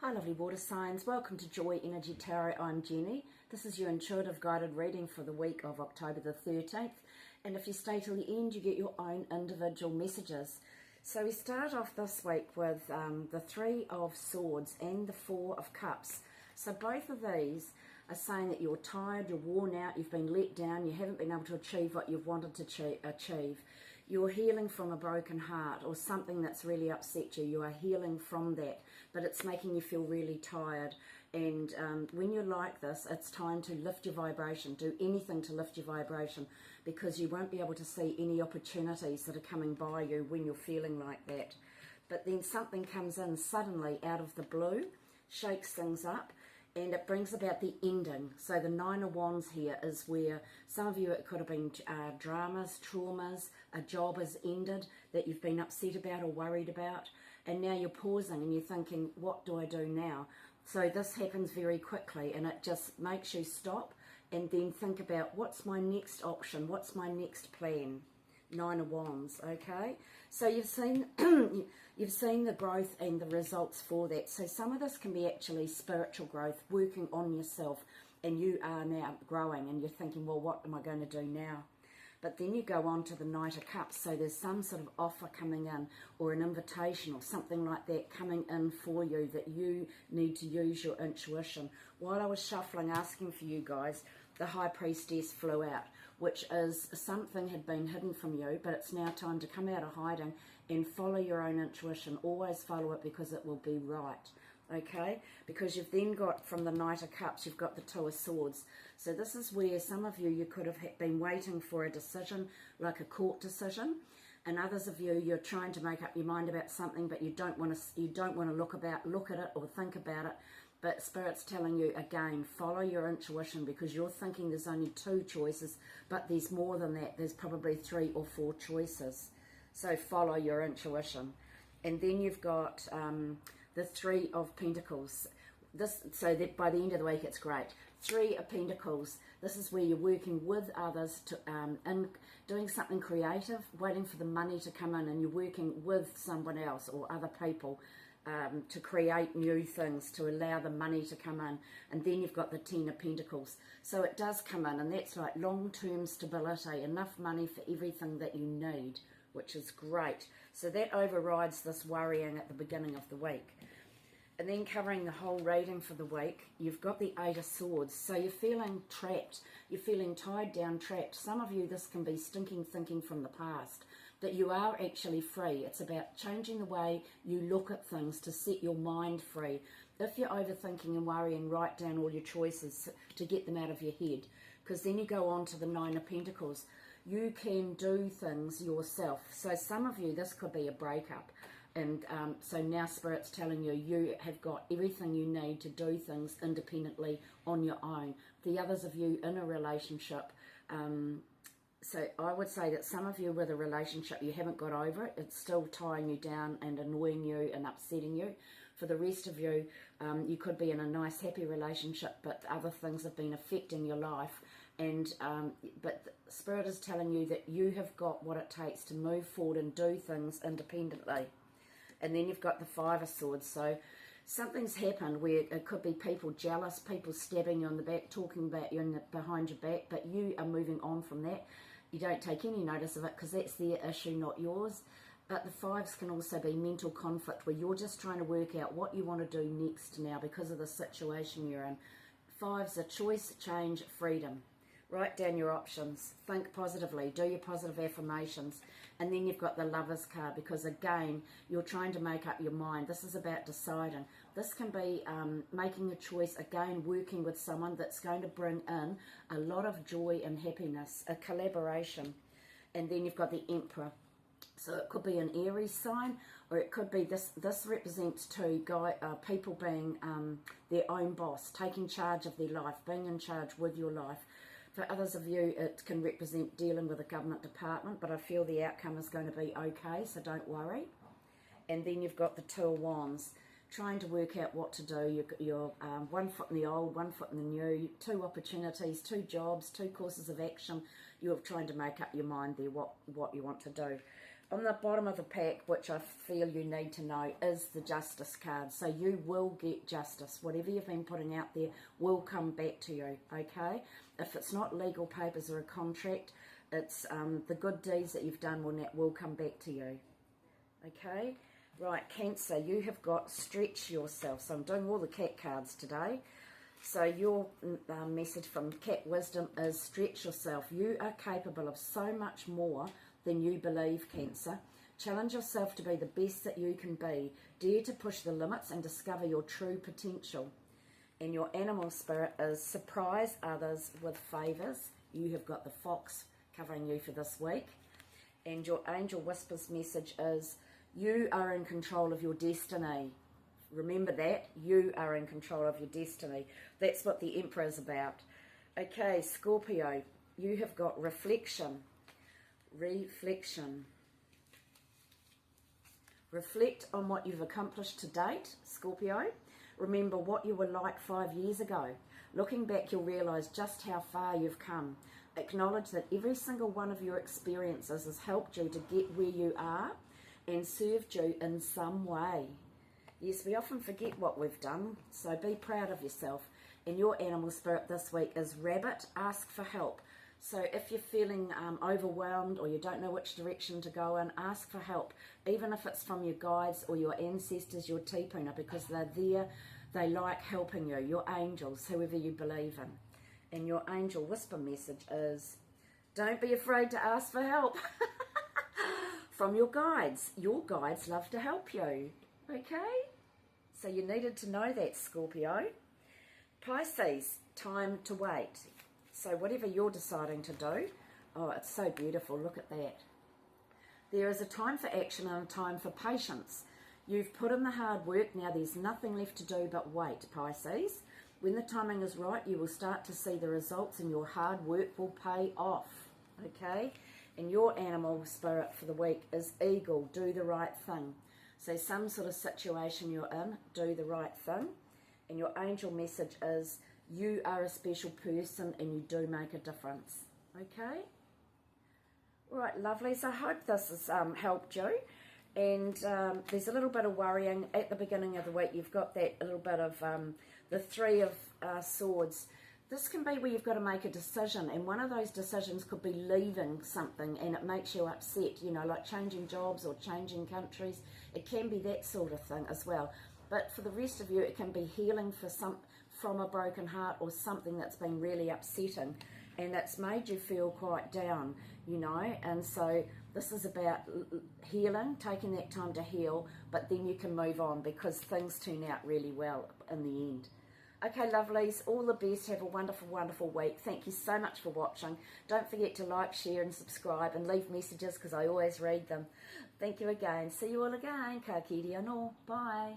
Hi lovely water signs, welcome to Joy Energy Tarot. I'm Jenny. This is your intuitive guided reading for the week of October the 13th, and if you stay till the end you get your own individual messages. So we start off this week with the Three of Swords and the Four of Cups. So both of these are saying that you're tired, you're worn out, you've been let down, you haven't been able to achieve what you've wanted to achieve. You're healing from a broken heart or something that's really upset you. You are healing from that, but it's making you feel really tired. And when you're like this, it's time to lift your vibration. Do anything to lift your vibration, because you won't be able to see any opportunities that are coming by you when you're feeling like that. But then something comes in suddenly out of the blue, shakes things up, and it brings about the ending. So the Nine of Wands here is where some of you, it could have been dramas, traumas, a job has ended that you've been upset about or worried about, and now you're pausing and you're thinking, what do I do now? So this happens very quickly, and it just makes you stop and then think about, what's my next option? What's my next plan? Nine of Wands, okay? So you've seen you've seen the growth and the results for that. So some of this can be actually spiritual growth, working on yourself, and you are now growing and you're thinking, well, what am I going to do now? But then you go on to the Knight of Cups, so there's some sort of offer coming in or an invitation or something like that coming in for you that you need to use your intuition. While I was shuffling, asking for you guys, the High Priestess flew out, which is something had been hidden from you, but it's now time to come out of hiding and follow your own intuition. Always follow it, because it will be right. Okay, because you've then got, from the Knight of Cups, you've got the Two of Swords. So this is where some of you could have been waiting for a decision, like a court decision, and others of you, you're trying to make up your mind about something, but you don't want to look at it or think about it. But Spirit's telling you again, follow your intuition, because you're thinking there's only two choices, but there's more than that. There's probably 3 or 4 choices. So follow your intuition. And then you've got the Three of Pentacles. So that by the end of the week, it's great. 3 of Pentacles. This is where you're working with others to and doing something creative, waiting for the money to come in, and you're working with someone else or other people to create new things, to allow the money to come in. And then you've got the 10 of Pentacles. So it does come in, and that's like long-term stability, enough money for everything that you need, which is great. So that overrides this worrying at the beginning of the week. And then covering the whole reading for the week, you've got the 8 of Swords. So you're feeling trapped. You're feeling tied down, trapped. Some of you, this can be stinking thinking from the past, that you are actually free. It's about changing the way you look at things to set your mind free. If you're overthinking and worrying, write down all your choices to get them out of your head, because then you go on to the 9 of Pentacles. You can do things yourself. So some of you, this could be a breakup. And so now Spirit's telling you, you have got everything you need to do things independently on your own. The others of you in a relationship, so I would say that some of you with a relationship, you haven't got over it. It's still tying you down and annoying you and upsetting you. For the rest of you, you could be in a nice, happy relationship, but other things have been affecting your life. And but Spirit is telling you that you have got what it takes to move forward and do things independently. And then you've got the 5 of Swords. So something's happened where it could be people jealous, people stabbing you on the back, talking about you behind your back, but you are moving on from that. You don't take any notice of it, because that's their issue, not yours. But the 5s can also be mental conflict, where you're just trying to work out what you want to do next now because of the situation you're in. 5s are choice, change, freedom. Write down your options, think positively, do your positive affirmations, and then you've got the Lovers card, because again, you're trying to make up your mind. This is about deciding. This can be making a choice, again, working with someone that's going to bring in a lot of joy and happiness, a collaboration. And then you've got the Emperor. So it could be an Aries sign, or it could be this represents people being their own boss, taking charge of their life, being in charge with your life. For others of you, it can represent dealing with a government department, but I feel the outcome is going to be okay, so don't worry. And then you've got the 2 of Wands, trying to work out what to do. You're 1 foot in the old, 1 foot in the new, 2 opportunities, 2 jobs, 2 courses of action. You're trying to make up your mind there what you want to do. On the bottom of the pack, which I feel you need to know, is the Justice card. So you will get justice. Whatever you've been putting out there will come back to you, okay? If it's not legal papers or a contract, it's the good deeds that you've done will come back to you, okay? Right, Cancer, you have got stretch yourself. So I'm doing all the cat cards today. So your message from Cat Wisdom is stretch yourself. You are capable of so much more than you believe, Cancer. Challenge yourself to be the best that you can be. Dare to push the limits and discover your true potential. And your animal spirit is surprise others with favours. You have got the fox covering you for this week. And your angel whispers message is you are in control of your destiny. Remember that, you are in control of your destiny. That's what the Emperor is about. Okay, Scorpio, you have got reflection. Reflect on what you've accomplished to date, Scorpio. Remember what you were like 5 years ago. Looking back, you'll realise just how far you've come. Acknowledge that every single one of your experiences has helped you to get where you are and served you in some way. Yes, we often forget what we've done, so be proud of yourself. And your animal spirit this week is rabbit, ask for help. So if you're feeling overwhelmed or you don't know which direction to go in, ask for help, even if it's from your guides or your ancestors, your tipuna, because they're there, they like helping you, your angels, whoever you believe in. And your angel whisper message is, don't be afraid to ask for help from your guides. Your guides love to help you, okay? So you needed to know that, Scorpio. Pisces, time to wait. So whatever you're deciding to do, oh, it's so beautiful, look at that. There is a time for action and a time for patience. You've put in the hard work, now there's nothing left to do but wait, Pisces. When the timing is right, you will start to see the results and your hard work will pay off, okay? And your animal spirit for the week is eagle, do the right thing. So some sort of situation you're in, do the right thing. And your angel message is, you are a special person and you do make a difference. Okay? All right, lovely. So I hope this has helped you. And there's a little bit of worrying at the beginning of the week. You've got that little bit of the Three of Swords. This can be where you've got to make a decision, and one of those decisions could be leaving something and it makes you upset, you know, like changing jobs or changing countries. It can be that sort of thing as well. But for the rest of you, it can be healing from a broken heart or something that's been really upsetting and that's made you feel quite down, you know. And so this is about healing, taking that time to heal, but then you can move on because things turn out really well in the end. Okay, lovelies, all the best. Have a wonderful, wonderful week. Thank you so much for watching. Don't forget to like, share and subscribe and leave messages because I always read them. Thank you again. See you all again. Ka kiri anō. Bye.